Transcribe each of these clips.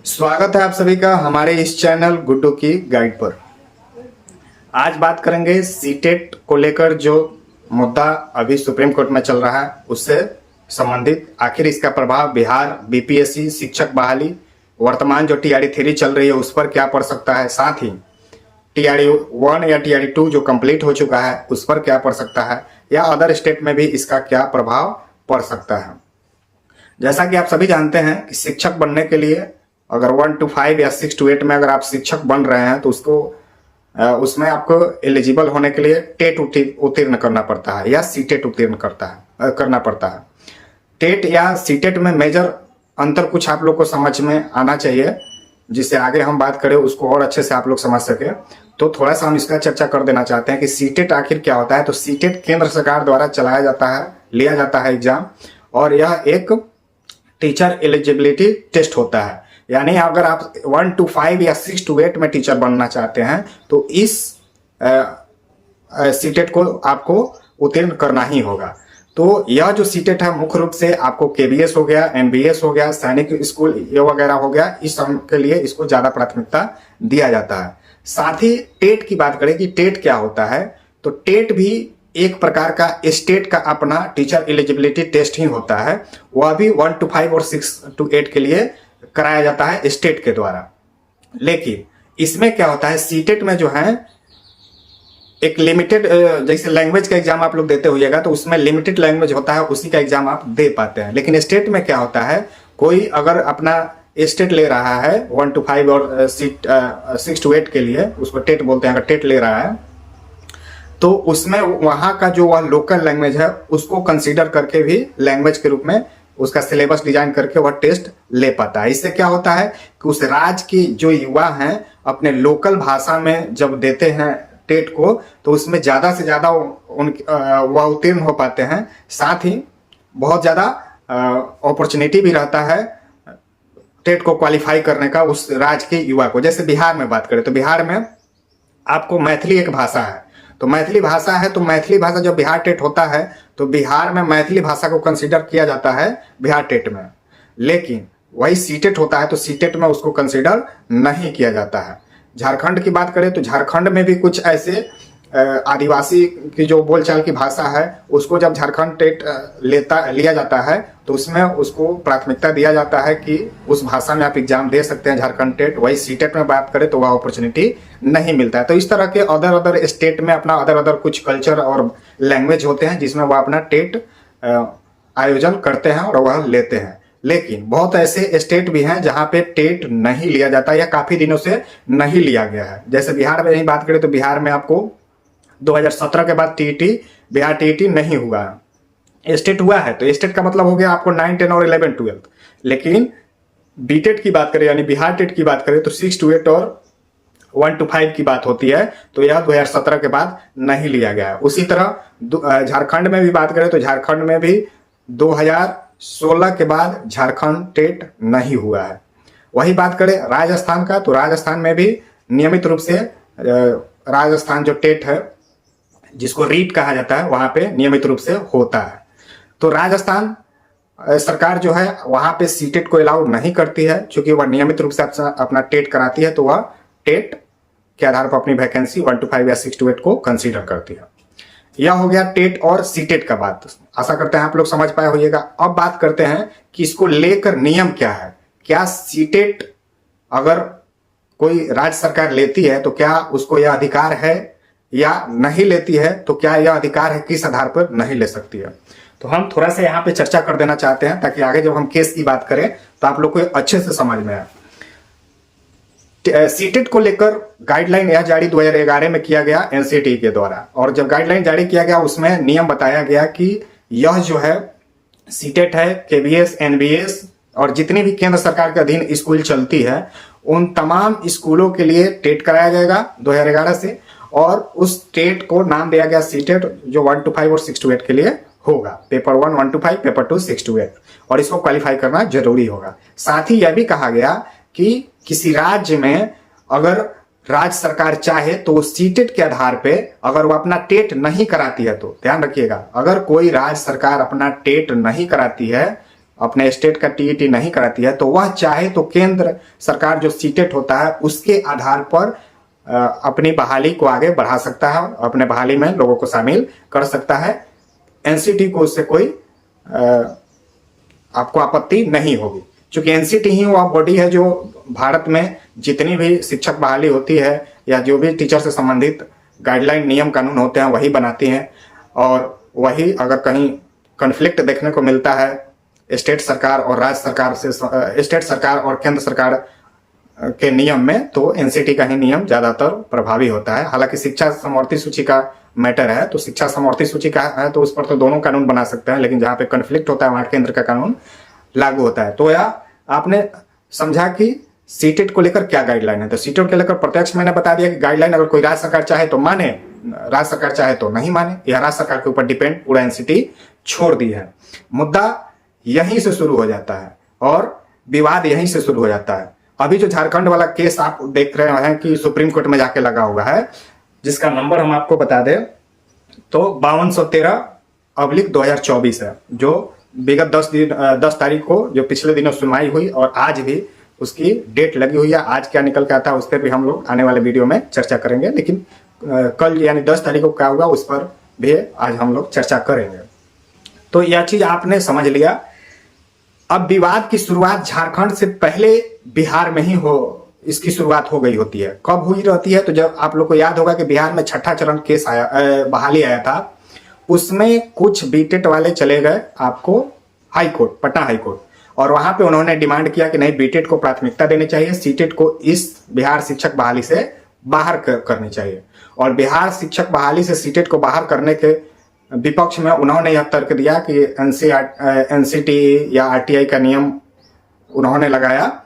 स्वागत है आप सभी का हमारे इस चैनल गुड्डू की गाइड पर। आज बात करेंगे सीटेट को लेकर जो मुद्दा अभी सुप्रीम कोर्ट में चल रहा है उससे संबंधित। आखिर इसका प्रभाव बिहार बीपीएससी शिक्षक बहाली वर्तमान जो टीआरई 3 चल रही है उस पर क्या पड़ सकता है, साथ ही टीआरई 1 या टीआरई 2 जो कंप्लीट हो चुका है उस पर क्या पड़ सकता है, या अदर स्टेट में भी इसका क्या प्रभाव पड़ सकता है। जैसा कि आप सभी जानते हैं कि शिक्षक बनने के लिए अगर 1 to 5 या 6 to 8 में अगर आप शिक्षक बन रहे हैं तो उसमें आपको एलिजिबल होने के लिए टेट उत्तीर्ण करना पड़ता है या सीटेट उत्तीर्ण करना पड़ता है। टेट या सीटेट में मेजर अंतर कुछ आप लोग को समझ में आना चाहिए, जिससे आगे हम बात करें उसको और अच्छे से आप लोग समझ सके। तो थोड़ा सा हम इसका चर्चा कर देना चाहते हैं कि सीटेट आखिर क्या होता है। तो सीटेट केंद्र सरकार द्वारा चलाया जाता है, लिया जाता है एग्जाम, और यह एक टीचर एलिजिबिलिटी टेस्ट होता है। यानी अगर आप 1 to 5 या 6 to 8 में टीचर बनना चाहते हैं तो इस सीटेट को आपको उत्तीर्ण करना ही होगा। तो यह जो सीटेट है मुख्य रूप से आपको केबीएस हो गया, एमबीएस हो गया, सैनिक स्कूल ये वगैरह हो गया, इस सब के लिए इसको ज्यादा प्राथमिकता दिया जाता है। साथ ही टेट की बात करें कि टेट क्या होता है, तो टेट भी एक प्रकार का स्टेट का अपना टीचर एलिजिबिलिटी टेस्ट ही होता है। वह भी 1 to 5 और 6 to 8 के लिए कराया जाता है स्टेट के द्वारा। लेकिन इसमें क्या होता है, सीटेट में जो है एक लिमिटेड, जैसे लैंग्वेज का एग्जाम आप लोग देते होइएगा तो उसमें लिमिटेड लैंग्वेज होता है, उसी का एग्जाम आप दे पाते हैं। लेकिन स्टेट में क्या होता है, कोई अगर अपना स्टेट ले रहा है 1 to 5 और 6 to 8 के लिए, उसको टेट बोलते हैं, अगर टेट ले रहा है तो उसमें वहां का जो वह लोकल लैंग्वेज है उसको कंसीडर करके भी लैंग्वेज के रूप में उसका सिलेबस डिजाइन करके वह टेस्ट ले पाता है। इससे क्या होता है कि उस राज्य की जो युवा हैं अपने लोकल भाषा में जब देते हैं टेट को तो उसमें ज्यादा से ज्यादा वह उत्तीर्ण हो पाते हैं। साथ ही बहुत ज्यादा अपॉर्चुनिटी भी रहता है टेट को क्वालिफाई करने का उस राज्य के युवा को। जैसे बिहार में बात करें तो बिहार में आपको मैथिली एक भाषा है, तो मैथिली भाषा है, तो मैथिली भाषा जब बिहार टेट होता है तो बिहार में मैथिली भाषा को कंसीडर किया जाता है बिहार टेट में। लेकिन वही सीटेट होता है तो सीटेट में उसको कंसीडर नहीं किया जाता है। झारखंड की बात करें तो झारखंड में भी कुछ ऐसे आदिवासी की जो बोलचाल की भाषा है उसको जब झारखंड टेट लिया जाता है तो उसमें उसको प्राथमिकता दिया जाता है कि उस भाषा में आप एग्जाम दे सकते हैं झारखंड टेट। वही सीटेट में बात करें तो वह अपॉर्चुनिटी नहीं मिलता है। तो इस तरह के अदर स्टेट में अपना अदर कुछ कल्चर और लैंग्वेज होते हैं जिसमें वह अपना टेट आयोजन करते हैं और वह लेते हैं। लेकिन बहुत ऐसे स्टेट भी हैं जहां पे टेट नहीं लिया जाता या काफी दिनों से नहीं लिया गया है। जैसे बिहार में ही बात करें तो बिहार में आपको 2017 के बाद बिहार टीईटी नहीं हुआ, स्टेट हुआ है। तो स्टेट का मतलब हो गया आपको 9, 10 और 11, 12। लेकिन बीटेट की बात करें यानी बिहार टेट की बात करें तो 6 to 8 और 1 to 5 की बात होती है, तो यह 2017 के बाद नहीं लिया गया है। उसी तरह झारखंड में भी बात करें तो झारखंड में भी 2016 के बाद झारखंड टेट नहीं हुआ है। वही बात करें राजस्थान का तो राजस्थान में भी नियमित रूप से राजस्थान जो टेट है जिसको रीट कहा जाता है वहां पे नियमित रूप से होता है। तो राजस्थान सरकार जो है वहां पे सीटेट को अलाउ नहीं करती है, क्योंकि वह नियमित रूप से अपना टेट कराती है, तो वह टेट के आधार पर अपनी वैकेंसी 1 to 5 या 6 to 8 को कंसीडर करती है। यह हो गया टेट और सीटेट का बात। आशा करते हैं आप लोग समझ पाए होइएगा। अब बात करते हैं कि इसको लेकर नियम क्या है। क्या सीटेट अगर कोई राज्य सरकार लेती है तो क्या उसको यह अधिकार है, या नहीं लेती है तो क्या यह अधिकार है, किस आधार पर नहीं ले सकती है। तो हम थोड़ा सा यहाँ पे चर्चा कर देना चाहते हैं ताकि आगे जब हम केस की बात करें तो आप लोग को अच्छे से समझ में आए। सीटेट को लेकर गाइडलाइन यह जारी 2011 में किया गया एनसीटी के द्वारा, और जब गाइडलाइन जारी किया गया उसमें नियम बताया गया कि यह जो है सीटेट है, केबीएस, एनबीएस और जितनी भी केंद्र सरकार के अधीन स्कूल चलती है उन तमाम स्कूलों के लिए टेट कराया जाएगा 2011 से, और उस टेट को नाम दिया गया सीटेट, जो 1 to 5 और 6 to 8 के लिए होगा। पेपर 1 to 5, पेपर 2 6 to 8, और इसको क्वालिफाई करना जरूरी होगा। साथ ही यह भी कहा गया कि किसी राज्य में अगर राज्य सरकार चाहे तो सीटेट के आधार पे अगर वो अपना टेट नहीं कराती है, तो ध्यान रखिएगा, अगर कोई राज्य सरकार अपना टेट नहीं कराती है अपने स्टेट का टीईटी नहीं कराती है तो वह चाहे तो केंद्र सरकार जो सीटेट होता है उसके आधार पर अपनी बहाली को आगे बढ़ा सकता है, अपने बहाली में लोगों को शामिल कर सकता है। एनसीटी को उससे कोई आपको आपत्ति नहीं होगी, क्योंकि एनसीटी ही वह बॉडी है जो भारत में जितनी भी शिक्षक बहाली होती है या जो भी टीचर से संबंधित गाइडलाइन नियम कानून होते हैं वही बनाती हैं। और वही अगर कहीं कन्फ्लिक्ट देखने को मिलता है स्टेट सरकार और राज्य सरकार से, स्टेट सरकार और केंद्र सरकार के नियम में, तो एनसीटी का ही नियम ज्यादातर प्रभावी होता है। हालांकि शिक्षा समवर्ती सूची का मैटर है तो शिक्षा समवर्ती सूची का है तो उस पर तो दोनों कानून बना सकते हैं, लेकिन जहां पे कन्फ्लिक्ट होता है वहां केंद्र का कानून लागू होता है। तो यह आपने समझा कि सीटेट को लेकर क्या गाइडलाइन है। तो सीटेट को लेकर प्रत्यक्ष मैंने बता दिया कि गाइडलाइन अगर कोई राज्य सरकार चाहे तो माने, राज्य सरकार चाहे तो नहीं माने, यह राज्य सरकार के ऊपर डिपेंड पूरा एनसीटी छोड़ दी है। मुद्दा यहीं से शुरू हो जाता है और विवाद यहीं से शुरू हो जाता है। अभी जो झारखंड वाला केस आप देख रहे हैं कि सुप्रीम कोर्ट में जाके लगा हुआ है, जिसका नंबर हम आपको बता दें तो 5213/2024 है, जो विगत 10 तारीख को जो पिछले दिनों सुनवाई हुई और आज भी उसकी डेट लगी हुई है। आज क्या निकल के आता है उस पर भी हम लोग आने वाले वीडियो में चर्चा करेंगे, लेकिन कल यानी 10 तारीख को क्या होगा उस पर भी आज हम लोग चर्चा करेंगे। तो यह चीज आपने समझ लिया। अब विवाद की शुरुआत झारखंड से पहले बिहार में ही इसकी शुरुआत हो गई होती है। कब हुई रहती है तो जब आप लोग को याद होगा कि बिहार में छठा चरण केस आया, बहाली आया था, उसमें कुछ बीटेट वाले चले गए आपको high court, Patna high court, और वहां पे उन्होंने डिमांड किया कि नहीं बीटेट को प्राथमिकता देनी चाहिए, सीटेट को इस बिहार शिक्षक बहाली से बाहर करनी चाहिए। और बिहार शिक्षक बहाली से सीटेट को बाहर करने के विपक्ष में उन्होंने यह तर्क दिया कि एनसीटी या आरटीआई का नियम उन्होंने लगाया,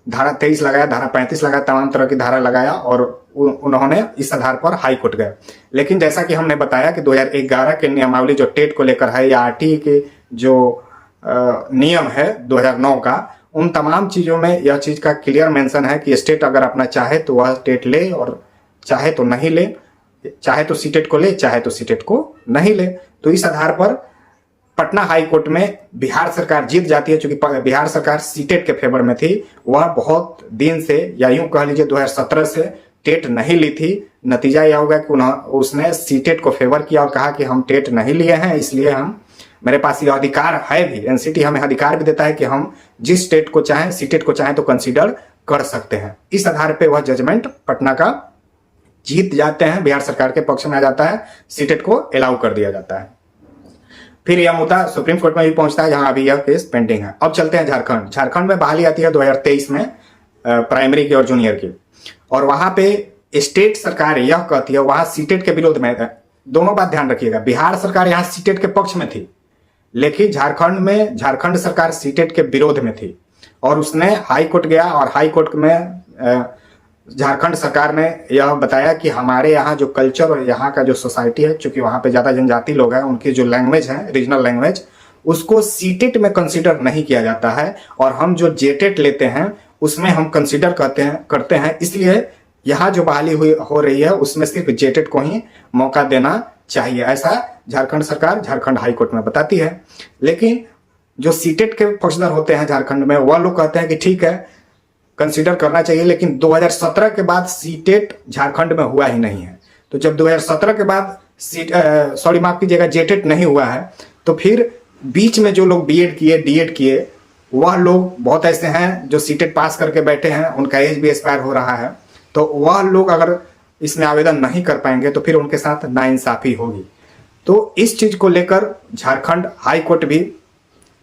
धारा 23 लगाया, धारा 35 लगाया, तमाम तरह की धारा लगाया और उन्होंने इस आधार पर हाई कोर्ट गए। लेकिन जैसा कि हमने बताया कि 2011 के नियमावली जो टेट को लेकर है या आरटीई के जो नियम है 2009 का, उन तमाम चीजों में यह चीज का क्लियर मेंशन है कि स्टेट अगर अपना चाहे तो वह टेट ले और चाहे तो नहीं ले, चाहे तो सीटेट को ले चाहे तो सीटेट को नहीं ले। तो इस आधार पर पटना हाई कोर्ट में बिहार सरकार जीत जाती है, क्योंकि बिहार सरकार सीटेट के फेवर में थी। वह बहुत दिन से या यूं कह लीजिए 2017 से टेट नहीं ली थी। नतीजा यह होगा कि उसने सीटेट को फेवर किया और कहा कि हम टेट नहीं लिए हैं, इसलिए मेरे पास यह अधिकार है भी, एनसीटी हमें अधिकार भी देता है कि हम जिस स्टेट को चाहें, सीटेट को चाहें तो कंसीडर कर सकते हैं। इस आधार पे वह जजमेंट पटना का जीत जाते हैं, बिहार सरकार के पक्ष में आ जाता है, सीटेट को अलाउ कर दिया जाता है। फिर यह मुद्दा सुप्रीम कोर्ट में भी पहुंचता है, जहां अभी यह केस पेंडिंग है। अब चलते हैं झारखंड। झारखंड में बहाली आती है 2023 में प्राइमरी की और जूनियर की, और वहां पे स्टेट सरकार यह कहती है, वहां सीटेट के विरोध में, दोनों बात ध्यान रखिएगा, बिहार सरकार यहां सीटेट के पक्ष में थी, लेकिन झारखंड में झारखंड सरकार सीटेट के विरोध में थी और उसने हाई कोर्ट गया और हाई कोर्ट में झारखंड सरकार ने यह बताया कि हमारे यहाँ जो कल्चर और यहाँ का जो सोसाइटी है, चूंकि वहां पे ज्यादा जनजाति लोग हैं, उनकी जो लैंग्वेज है रीजनल लैंग्वेज, उसको सीटेट में कंसीडर नहीं किया जाता है और हम जो जेटेट लेते हैं उसमें हम कंसीडर करते हैं, इसलिए यहाँ जो बहाली हो रही है उसमें सिर्फ जेटेट को ही मौका देना चाहिए, ऐसा झारखंड सरकार झारखंड हाई कोर्ट में बताती है। लेकिन जो सीटेट के पक्षधर होते हैं झारखंड में, वह लोग कहते हैं कि ठीक है कंसीडर करना चाहिए, लेकिन 2017 के बाद सीटेट झारखंड में हुआ ही नहीं है। तो जब 2017 के बाद माफ कीजिएगा, जेटेट नहीं हुआ है, तो फिर बीच में जो लोग बीएड किए, डीएड किए, वह लोग बहुत ऐसे हैं जो सीटेट पास करके बैठे हैं, उनका एज भी एक्सपायर हो रहा है, तो वह लोग अगर इसमें आवेदन नहीं कर पाएंगे तो फिर उनके साथ नाइंसाफी होगी। तो इस चीज को लेकर झारखंड हाई कोर्ट भी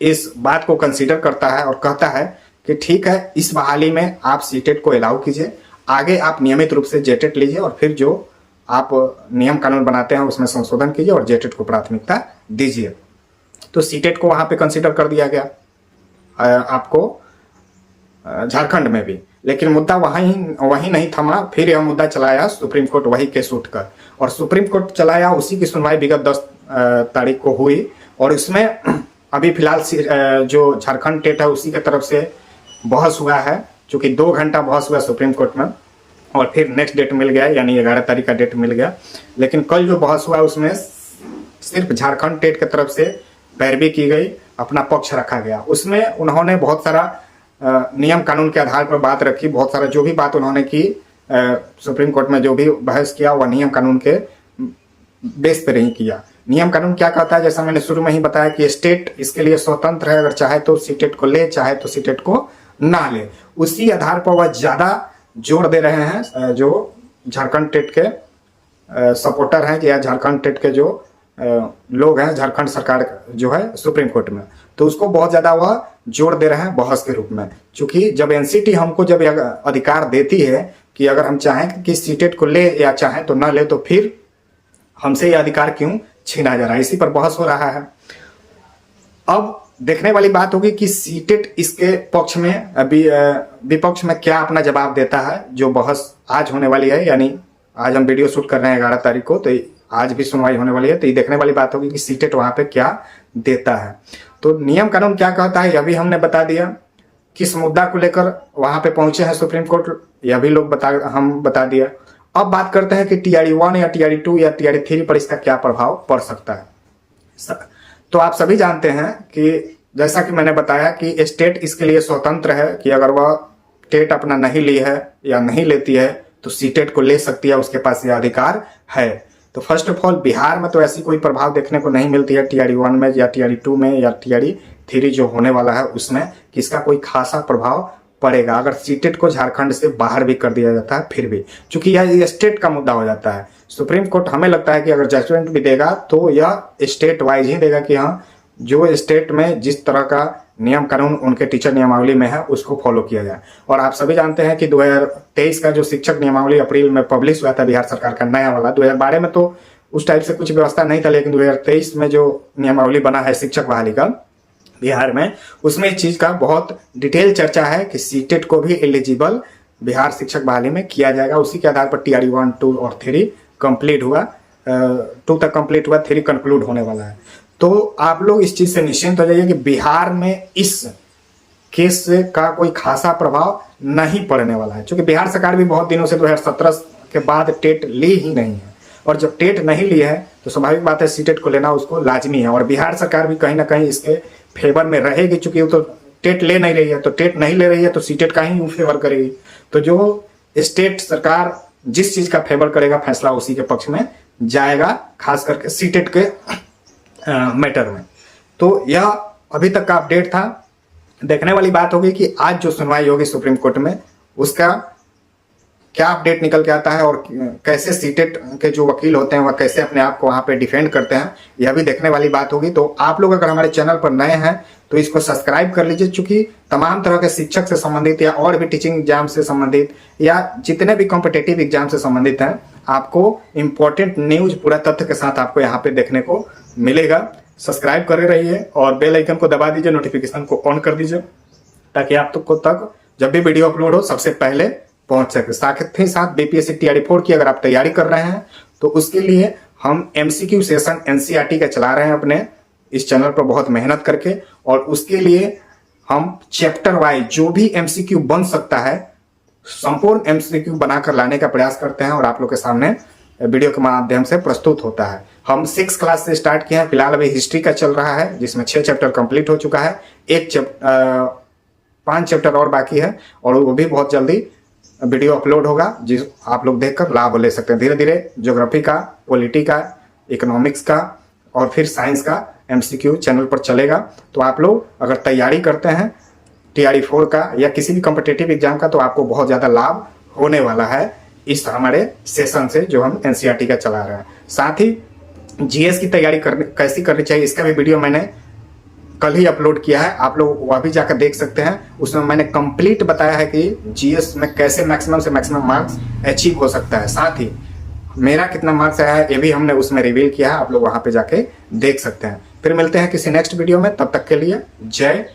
इस बात को कंसीडर करता है और कहता है कि ठीक है, इस बहाली में आप सीटेट को अलाउ कीजिए, आगे आप नियमित रूप से जेटेट लीजिए और फिर जो आप नियम कानून बनाते हैं उसमें संशोधन कीजिए और जेटेट को प्राथमिकता दीजिए। तो सीटेट को वहां पे कंसीडर कर दिया गया आपको झारखंड में भी, लेकिन मुद्दा वहीं नहीं थमा। फिर यह मुद्दा चलाया सुप्रीम कोर्ट, वही केस उठकर, और सुप्रीम कोर्ट चलाया, उसी की सुनवाई विगत 10 तारीख को हुई और इसमें अभी फिलहाल जो झारखंड टेट है उसी की तरफ से बहस हुआ है, चूंकि 2 घंटा बहस हुआ सुप्रीम कोर्ट में और फिर नेक्स्ट डेट मिल गया, यानी 11 तारीख का डेट मिल गया। लेकिन कल जो बहस हुआ उसमें सिर्फ झारखंड टेट की तरफ से पैरवी की गई अपना पक्ष रखा गया। उसमें उन्होंने बहुत सारा नियम कानून के आधार पर बात रखी, बहुत सारा जो भी बात उन्होंने की सुप्रीम कोर्ट में जो भी बहस किया वह नियम कानून के बेस पर ही किया। नियम कानून क्या कहता है, जैसा मैंने शुरू में ही बताया कि स्टेट इसके लिए स्वतंत्र है, अगर चाहे तो सीटेट को ले, चाहे तो सीटेट को ना ले। उसी आधार पर वह ज्यादा जोर दे रहे हैं जो झारखंड टेट के सपोर्टर हैं या झारखंड टेट के जो लोग हैं, झारखंड सरकार जो है सुप्रीम कोर्ट में, तो उसको बहुत ज्यादा वह जोर दे रहे हैं बहस के रूप में। क्योंकि जब एनसीटी हमको जब अधिकार देती है कि अगर हम चाहें कि सीटेट को ले या चाहें तो ना ले, तो फिर हमसे यह अधिकार क्यों छीना जा रहा है, इसी पर बहस हो रहा है। अब देखने वाली बात होगी कि सीटेट इसके पक्ष में अभी विपक्ष में क्या अपना जवाब देता है। जो बहस आज होने वाली है, यानी आज हम वीडियो शूट कर रहे हैं 11 तारीख को, तो आज भी सुनवाई होने वाली है, तो ये देखने वाली बात होगी कि सीटेट वहां पे क्या देता है। तो नियम कानून क्या कहता है यह भी हमने बता दिया, किस मुद्दा को लेकर वहां पे पहुंचे हैं सुप्रीम कोर्ट यह भी हम बता दिया। अब बात करते हैं कि टीआरई 1 या टीआरई 2 या टीआरई 3 पर इसका क्या प्रभाव पड़ सकता है। तो आप सभी जानते हैं कि जैसा कि मैंने बताया कि स्टेट इसके लिए स्वतंत्र है कि अगर वह टेट अपना नहीं ली है या नहीं लेती है तो सीटेट को ले सकती है, उसके पास यह अधिकार है। तो फर्स्ट ऑफ ऑल बिहार में तो ऐसी कोई प्रभाव देखने को नहीं मिलती है टीआरई 1 में या टीआरई 2 में या टीआरई 3 जो होने वाला है उसमें, कि इसका कोई खासा प्रभाव पड़ेगा अगर सीटेट को झारखंड से बाहर भी कर दिया जाता है। फिर भी चूंकि यह स्टेट का मुद्दा हो जाता है, सुप्रीम कोर्ट हमें लगता है कि अगर जजमेंट भी देगा तो यह स्टेट वाइज ही देगा कि हाँ जो स्टेट में जिस तरह का नियम कानून उनके टीचर नियमावली में है उसको फॉलो किया जाए। और आप सभी जानते हैं कि 2023 का जो शिक्षक नियमावली अप्रैल में पब्लिश हुआ था बिहार सरकार का नया वाला, 2012 में तो उस टाइप से कुछ व्यवस्था नहीं था, लेकिन 2023 में जो नियमावली बना है शिक्षक बहाली का बिहार में, उसमें इस चीज का बहुत डिटेल चर्चा है कि सीटेट को भी एलिजिबल बिहार शिक्षक बहाली में किया जाएगा। उसी के आधार पर टीआरई 1, 2 और 3 कंप्लीट हुआ, 2 तक कंप्लीट हुआ, 3 कंक्लूड होने वाला है। तो आप लोग इस चीज से निश्चिंत हो जाइए कि बिहार में इस केस का कोई खासा प्रभाव नहीं पड़ने वाला है, क्योंकि बिहार सरकार भी बहुत दिनों से 2017 के बाद टेट ली ही नहीं है, और जब टेट नहीं ली है तो स्वाभाविक बात है सीटेट को लेना उसको लाजमी है। और बिहार सरकार भी कहीं ना कहीं इसके फेवर में रहेगी, चूंकि वो तो टेट ले नहीं रही है, तो टेट नहीं ले रही है तो सीटेट का ही फेवर करेगी। तो जो स्टेट सरकार जिस चीज का फेवर करेगा फैसला उसी के पक्ष में जाएगा, खास करके सीटेट के मैटर में। तो यह अभी तक का अपडेट था। देखने वाली बात होगी कि आज जो सुनवाई होगी सुप्रीम कोर्ट में उसका क्या अपडेट निकल के आता है और कैसे सीटेट के जो वकील होते हैं वह कैसे अपने आप को वहां पे डिफेंड करते हैं, यह भी देखने वाली बात होगी। तो आप लोग अगर हमारे चैनल पर नए हैं तो इसको सब्सक्राइब कर लीजिए, चूंकि तमाम तरह के शिक्षक से संबंधित या और भी टीचिंग एग्जाम से संबंधित या जितने भी कॉम्पिटेटिव एग्जाम से संबंधित हैं आपको इंपॉर्टेंट न्यूज पूरा तथ्य के साथ आपको यहाँ पे देखने को मिलेगा। सब्सक्राइब करे रहिए और बेल आइकन को दबा दीजिए, नोटिफिकेशन को ऑन कर दीजिए ताकि आप तक जब भी वीडियो अपलोड हो सबसे पहले पहुंच सके। साथ ही साथ बीपीएससी टीआरई 4 की अगर आप तैयारी कर रहे हैं तो उसके लिए हम एमसीक्यू सेशन एनसीईआरटी का चला रहे हैं अपने इस चैनल पर बहुत मेहनत करके, और उसके लिए हम चैप्टर वाइज जो भी एमसीक्यू बन सकता है संपूर्ण एमसीक्यू बनाकर लाने का प्रयास करते हैं और आप लोग के सामने वीडियो के माध्यम से प्रस्तुत होता है। हम 6 क्लास से स्टार्ट किए हैं, फिलहाल अभी हिस्ट्री का चल रहा है जिसमें 6 चैप्टर कंप्लीट हो चुका है, 5 चैप्टर और बाकी है और वो भी बहुत जल्दी वीडियो अपलोड होगा जिस आप लोग देखकर लाभ ले सकते हैं। धीरे धीरे ज्योग्राफी का, पॉलिटी का, इकोनॉमिक्स का और फिर साइंस का एमसीक्यू चैनल पर चलेगा। तो आप लोग अगर तैयारी करते हैं टीआरई 4 का या किसी भी कॉम्पिटिटिव एग्जाम का तो आपको बहुत ज्यादा लाभ होने वाला है इस हमारे सेशन से जो हम एनसीईआरटी का चला रहे हैं। साथ ही जीएस की तैयारी कैसी करनी चाहिए इसका भी वीडियो मैंने कल ही अपलोड किया है, आप लोग वह भी जाकर देख सकते हैं। उसमें मैंने कंप्लीट बताया है कि जीएस में कैसे मैक्सिमम से मैक्सिमम मार्क्स अचीव हो सकता है। साथ ही मेरा कितना मार्क्स आया है ये भी हमने उसमें रिवील किया है, आप लोग वहां पे जाके देख सकते हैं। फिर मिलते हैं किसी नेक्स्ट वीडियो में, तब तक के लिए जय